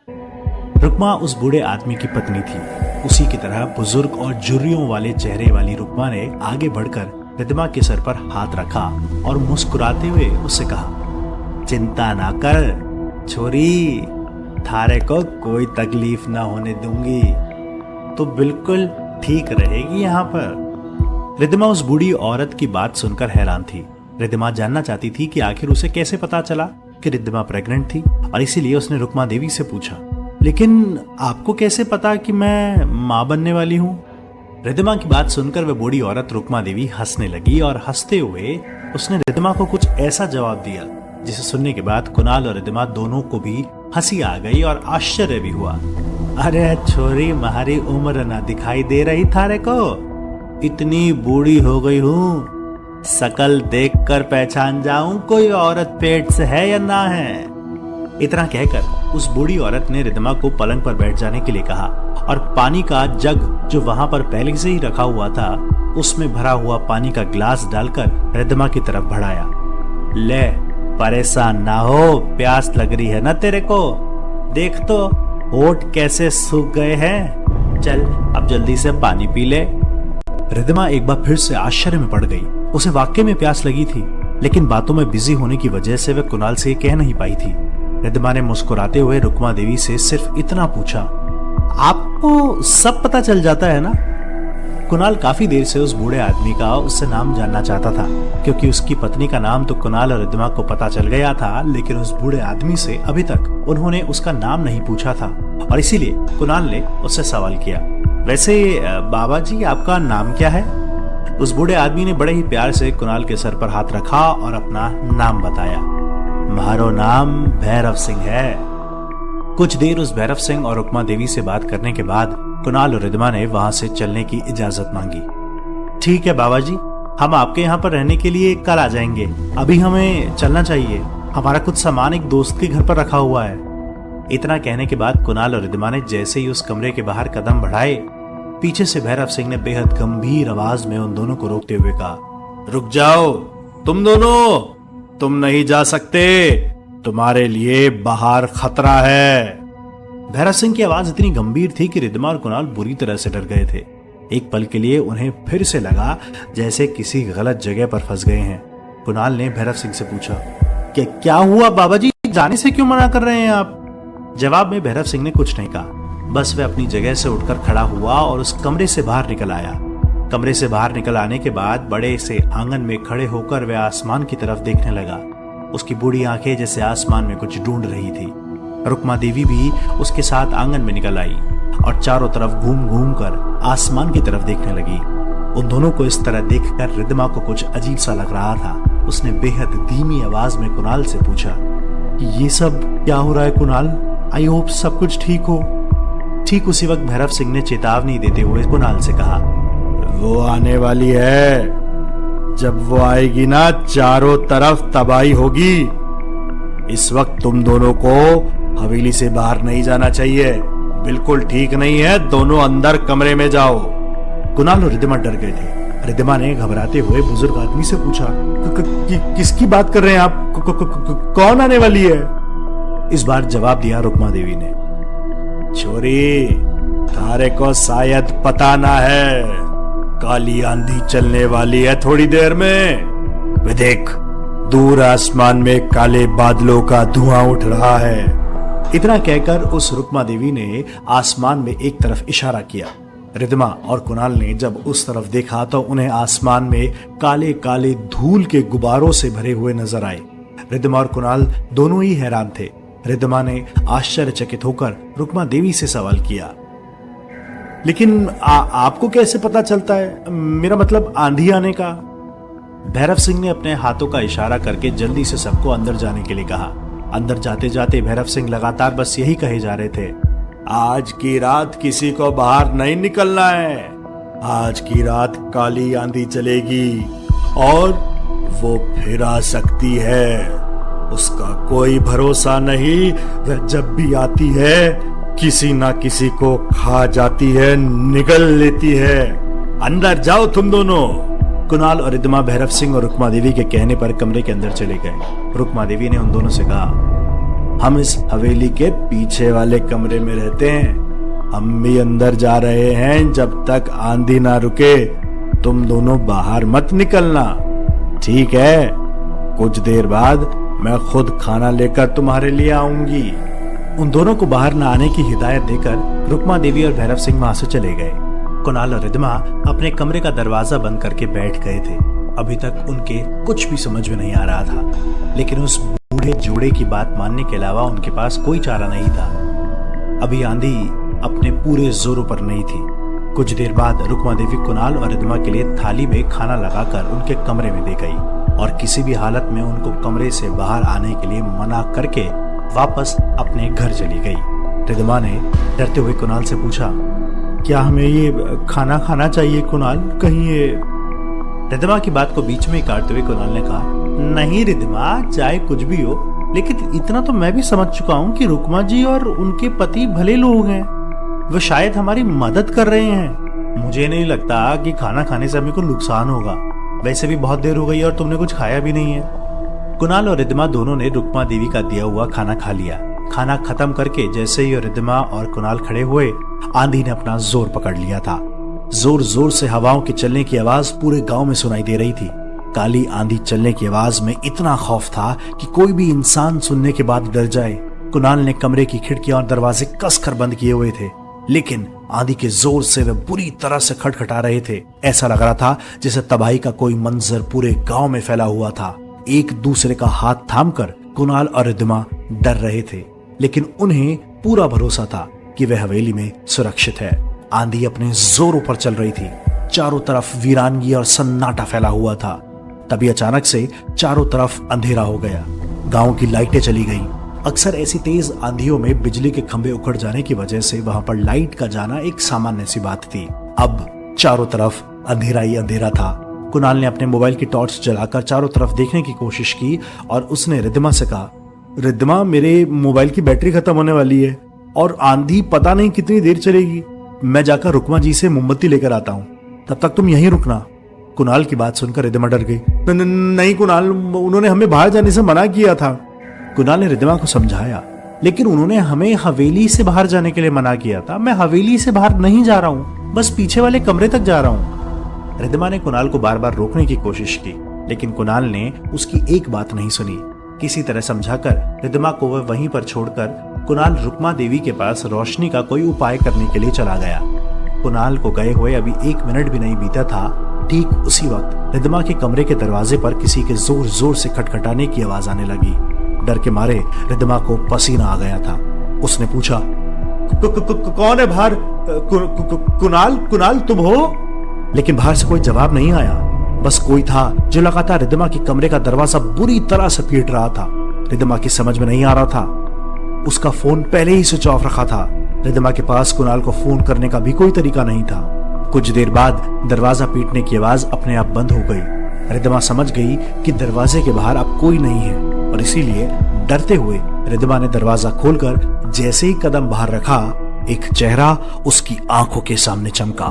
रुक्मा उस बूढ़े आदमी की पत्नी थी। उसी की तरह बुजुर्ग और झुर्रियों वाले चेहरे वाली रुक्मा ने आगे बढ़कर रिद्धिमा के सर पर हाथ रखा और मुस्कुराते हुए उससे कहा, चिंता ना कर छोरी, थारे को कोई तकलीफ ना होने दूंगी, तो बिल्कुल ठीक रहेगी यहाँ पर। रिद्धिमा उस बूढ़ी औरत की बात सुनकर हैरान थी। रिद्धिमा जानना चाहती थी कि आखिर उसे कैसे पता चला कि रिद्धिमा प्रेग्नेंट थी, और इसीलिए उसने रुक्मा देवी से पूछा, लेकिन आपको कैसे पता कि मैं मां बनने वाली हूं? रिद्धिमा की बात सुनकर वह बूढ़ी औरत रुक्मा देवी हंसने लगी और हंसते हुए उसने रिद्धिमा को कुछ ऐसा जवाब दिया जिसे सुनने के बाद कुणाल और रिद्धिमा दोनों को भी हंसी आ गई और आश्चर्य भी हुआ। अरे छोरी, तुम्हारी उम्र ना दिखाई दे रही थारे को? इतनी बूढ़ी हो गई हूँ, शकल देखकर पहचान जाऊं कोई औरत पेट से है या ना है। इतना कहकर उस बूढ़ी औरत ने रिद्धिमा को पलंग पर बैठ जाने के लिए कहा और पानी का जग जो वहां पर पहले से ही रखा हुआ था उसमें भरा हुआ पानी का ग्लास डालकर रिद्धिमा की तरफ बढ़ाया। ले, परेशान ना हो, प्यास लग रही है ना तेरे को? देख तो होठ कैसे सूख गए हैं। चल अब जल्दी से पानी पी ले। रिद्धिमा एक बार फिर से आश्चर्य में पड़ गई। उसे वाकई में प्यास लगी थी, लेकिन बातों में बिजी होने की वजह से वह कुणाल से कह नहीं पाई थी। रिद्धिमा ने मुस्कुराते हुए रुक्मा देवी से सिर्फ इतना पूछा, आपको सब पता चल जाता है ना? कुणाल काफी देर से उस बूढ़े आदमी का उससे नाम जानना चाहता था, क्योंकि उसकी पत्नी का नाम तो कुणाल और रिद्धिमा को पता चल गया था, लेकिन उस बूढ़े आदमी से अभी तक उन्होंने उसका नाम नहीं पूछा था, और इसीलिए कुणाल ने उससे सवाल किया, वैसे बाबा जी आपका नाम क्या है? उस बूढ़े आदमी ने बड़े ही प्यार से कुणाल के सर पर हाथ रखा और अपना नाम बताया। मारो नाम भैरव सिंह है। कुछ देर उस भैरव सिंह और रुक्मा देवी से बात करने के बाद कुणाल और रिद्धिमा ने वहां से चलने की इजाजत मांगी। ठीक है बाबा जी, हम आपके यहाँ पर रहने के लिए कल आ जाएंगे, अभी हमें चलना चाहिए, हमारा कुछ सामान एक दोस्त के घर पर रखा हुआ है। इतना कहने के बाद कुणाल और रिद्धिमा ने जैसे ही उस कमरे के बाहर कदम बढ़ाए, पीछे से भैरव सिंह ने बेहद गंभीर आवाज में उन दोनों को रोकते हुए कहा, रुक जाओ तुम दोनों, तुम नहीं जा सकते, तुम्हारे लिए बाहर खतरा है। भैरव सिंह की आवाज इतनी गंभीर थी कि रिद्धिमा और कुणाल बुरी तरह से डर गए थे। एक पल के लिए उन्हें फिर से लगा जैसे किसी गलत जगह पर फंस गए हैं। कुणाल ने भैरव सिंह से पूछा, क्या हुआ बाबा जी, जाने से क्यों मना कर रहे हैं आप? जवाब में भैरव सिंह ने कुछ नहीं कहा, बस वह अपनी जगह से उठकर खड़ा हुआ और उस कमरे से बाहर निकल आया। कमरे से बाहर निकल आने के बाद बड़े से आंगन में खड़े होकर वह आसमान की तरफ देखने लगा। उसकी बूढ़ी आंखें जैसे आसमान में कुछ ढूंढ रही थी। रुक्मा देवी भी उसके साथ आंगन में निकल आई और चारों तरफ घूम घूम कर आसमान की तरफ देखने लगी। उन दोनों को इस तरह देखकर रिद्धिमा को कुछ अजीब सा लग रहा था। उसने बेहद धीमी आवाज में कुणाल से पूछा, ये सब क्या हो रहा है कुणाल? आई होप सब कुछ ठीक हो। ठीक उसी वक्त भैरव सिंह ने चेतावनी देते हुए कुणाल से कहा, वो आने वाली है, जब वो आएगी ना चारों तरफ तबाही होगी। इस वक्त तुम दोनों को हवेली से बाहर नहीं जाना चाहिए, बिल्कुल ठीक नहीं है, दोनों अंदर कमरे में जाओ। कुणाल और रिद्धिमा डर गए थे। रिद्धिमा ने घबराते हुए बुजुर्ग आदमी से पूछा, किसकी बात कर रहे हैं आप? कौन आने वाली है? इस बार जवाब दिया रुक्मा देवी ने, छोरी थारे को शायद पता ना है, काली आंधी चलने वाली है थोड़ी देर में। वे देख, दूर आसमान में काले बादलों का धुआं उठ रहा है। इतना कहकर उस रुक्मा देवी ने आसमान में एक तरफ इशारा किया। रिद्धिमा और कुणाल ने जब उस तरफ देखा तो उन्हें आसमान में काले काले धूल के गुब्बारों से भरे हुए नजर आए। रिद्धिमा और कुणाल दोनों ही हैरान थे। रिद्धिमा ने आश्चर्यचकित होकर रुक्मा देवी से सवाल किया, लेकिन आपको कैसे पता चलता है, मेरा मतलब आंधी आने का? भैरव सिंह ने अपने हाथों का इशारा करके जल्दी से सबको अंदर जाने के लिए कहा। अंदर जाते जाते भैरव सिंह लगातार बस यही कहे जा रहे थे, आज की रात किसी को बाहर नहीं निकलना है, आज की रात काली आंधी चलेगी और वो फिर आ सकती है, उसका कोई भरोसा नहीं, वह जब भी आती है किसी ना किसी को खा जाती है, निगल लेती है। अंदर जाओ तुम दोनों। कुणाल और रिद्धिमा भैरव सिंह और रुक्मा देवी के कहने पर कमरे के अंदर चले गए। रुक्मा देवी ने उन दोनों से कहा, हम इस हवेली के पीछे वाले कमरे में रहते हैं। हम भी अंदर जा रहे हैं, जब तक आंधी ना रुके तुम दोनों बाहर मत निकलना, ठीक है? कुछ देर बाद मैं खुद खाना लेकर तुम्हारे लिए आऊंगी। उन दोनों को बाहर न आने की हिदायत देकर रुक्मा देवी और भैरव सिंह वहां से चले गए। कुणाल और रिद्धिमा अपने कमरे का दरवाजा बंद करके बैठ गए थे। अभी तक उनके कुछ भी समझ में नहीं आ रहा था, लेकिन उस बूढ़े जोड़े की बात मानने के अलावा उनके पास कोई चारा नहीं था। अभी आंधी अपने पूरे जोरों पर नहीं थी। कुछ देर बाद रुक्मा देवी कुणाल और रिद्धिमा के लिए थाली में खाना लगाकर उनके कमरे में दे गई और किसी भी हालत में उनको कमरे से बाहर आने के लिए मना करके वापस अपने घर चली गई। रिद्धिमा ने डरते हुए कुणाल से पूछा, क्या हमें ये खाना खाना चाहिए कुणाल? कहीं ये... रिद्धिमा की बात को बीच में काटते हुए कुणाल ने कहा, नहीं रिद्धिमा, चाहे कुछ भी हो, लेकिन इतना तो मैं भी समझ चुका हूँ कि रुक्मा जी और उनके पति भले लोग हैं। वो शायद हमारी मदद कर रहे हैं। मुझे नहीं लगता कि खाना खाने से हमें कोई नुकसान होगा। वैसे भी बहुत देर हो गई और तुमने कुछ खाया भी नहीं है। कुणाल और रिद्धिमा दोनों ने रुक्मा देवी का दिया हुआ खाना खा लिया। खाना खत्म करके जैसे ही रिद्धिमा और कुणाल खड़े हुए, आंधी ने अपना जोर पकड़ लिया था। जोर जोर से हवाओं के चलने की आवाज पूरे गांव में सुनाई दे रही थी। काली आंधी चलने की आवाज में इतना खौफ था कि कोई भी इंसान सुनने के बाद डर जाए। कुणाल ने कमरे की खिड़कियां और दरवाजे कसकर बंद किए हुए थे, लेकिन आंधी के जोर से वे बुरी तरह से खटखटा रहे थे। ऐसा लग रहा था जैसे तबाही का कोई मंजर पूरे गांव में फैला हुआ था। एक दूसरे का हाथ थामकर कुणाल और रिद्धिमा डर रहे थे, लेकिन उन्हें पूरा भरोसा था कि वह हवेली में सुरक्षित है। आंधी अपने जोरों पर चल रही थी। चारों तरफ वीरानगी और सन्नाटा फैला हुआ था। तभी अचानक से चारों तरफ अंधेरा हो गया। गांव की लाइटें चली गईं। अक्सर ऐसी तेज आंधियों में बिजली के खंभे उखड़ जाने की वजह से वहां पर लाइट का जाना एक सामान्य सी बात थी। अब चारों तरफ अंधेरा ही अंधेरा था। कुणाल ने अपने मोबाइल की टॉर्च जलाकर चारों तरफ देखने की कोशिश की और उसने रिद्धिमा से कहा, रिद्धिमा, मेरे मोबाइल की बैटरी खत्म होने वाली है और आंधी पता नहीं कितनी देर चलेगी। मैं जाकर रुक्मा जी से मोमबत्ती लेकर आता हूँ, तब तक तुम यहीं रुकना। कुणाल की बात सुनकर रिद्धिमा डर गई। नहीं कुणाल, उन्होंने हमें बाहर जाने से मना किया था। कुणाल ने रिद्धिमा को समझाया, लेकिन उन्होंने हमें हवेली से बाहर जाने के लिए मना किया था। मैं हवेली से बाहर नहीं जा रहा हूँ, बस पीछे वाले कमरे तक जा रहा हूँ। रिद्धिमा ने कुणाल को बार बार रोकने की कोशिश की, लेकिन कुणाल ने उसकी एक बात नहीं सुनी। किसी तरह समझाकर रिद्धिमा को वह वहीं पर छोड़कर कुणाल रुक्मा देवी के पास रोशनी का कोई उपाय करने के लिए चला गया। कुणाल को गए हुए अभी 1 मिनट भी नहीं बीता था। ठीक उसी वक्त रिद्धिमा के कमरे के दरवाजे पर किसी के जोर जोर से खटखटाने की आवाज आने लगी। डर के मारे रिद्धिमा को पसीना आ गया था। उसने पूछा, कौन है बाहर? कुणाल, कुणाल तुम हो? लेकिन बाहर से कोई जवाब नहीं आया। बस कोई था जो लगातार रिद्धिमा के कमरे का दरवाजा बुरी तरह से पीट रहा था। रिद्धिमा की समझ में नहीं आ रहा था। उसका फोन पहले ही स्विच ऑफ रखा था। रिद्धिमा के पास कुणाल को फोन करने का भी कोई तरीका नहीं था। कुछ देर बाद दरवाजा पीटने की आवाज अपने आप बंद हो गई। रिद्धिमा समझ गई कि दरवाजे के बाहर अब कोई नहीं है और इसीलिए डरते हुए रिद्धिमा ने दरवाजा खोलकर जैसे ही कदम बाहर रखा, एक चेहरा उसकी आंखों के सामने चमका।